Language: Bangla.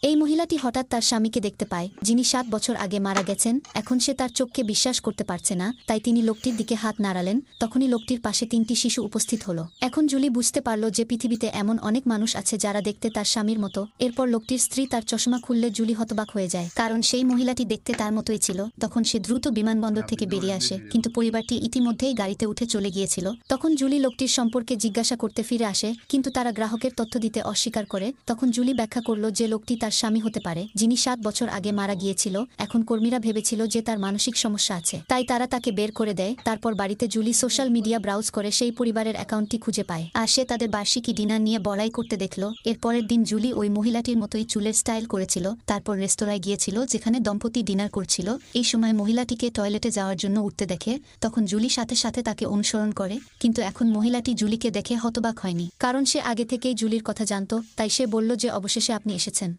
এই মহিলাটি হঠাৎ তার স্বামীকে দেখতে পায়, যিনি 7 বছর আগে মারা গেছেন। এখন সে তার চোখকে বিশ্বাস করতে পারছে না, তাই তিনি লোকটির দিকে হাত নাড়ালেন। তখনই লোকটির পাশে 3টি শিশু উপস্থিত হলো। এখন জুলি বুঝতে পারল যে পৃথিবীতে এমন অনেক মানুষ আছে যারা দেখতে তার স্বামীর মতো। এরপর লোকটির স্ত্রী তার চশমা খুললে জুলি হতবাক হয়ে যায়, কারণ সেই মহিলাটি দেখতে তার মতোই ছিল। তখন সে দ্রুত বিমানবন্দর থেকে বেরিয়ে আসে, কিন্তু পরিবারটি ইতিমধ্যেই গাড়িতে উঠে চলে গিয়েছিল। তখন জুলি লোকটির সম্পর্কে জিজ্ঞাসা করতে ফিরে আসে, কিন্তু তারা গ্রাহকের তথ্য দিতে অস্বীকার করে। তখন জুলি ব্যাখ্যা করল যে লোকটি তার স্বামী হতে পারে, যিনি 7 বছর আগে মারা গিয়েছিল। এখন কর্মীরা ভেবেছিল যে তার মানসিক সমস্যা আছে, তাই তারা তাকে বের করে দেয়। তারপর বাড়িতে জুলি সোশ্যাল মিডিয়া ব্রাউজ করে সেই পরিবারের অ্যাকাউন্টটি খুঁজে পায়, আর সে তাদের বার্ষিকী ডিনার নিয়ে বড়াই করতে দেখল। এর পরের দিন জুলি ওই মহিলাটির মতোই চুলের স্টাইল করেছিল। তারপর রেস্তোরাঁয় গিয়েছিল যেখানে দম্পতি ডিনার করছিল। এই সময় মহিলাটিকে টয়লেটে যাওয়ার জন্য উঠতে দেখে। তখন জুলি সাথে সাথে তাকে অনুসরণ করে, কিন্তু এখন মহিলাটি জুলিকে দেখে হতবাক হয়নি, কারণ সে আগে থেকেই জুলির কথা জানত। তাই সে বলল যে অবশেষে আপনি এসেছেন।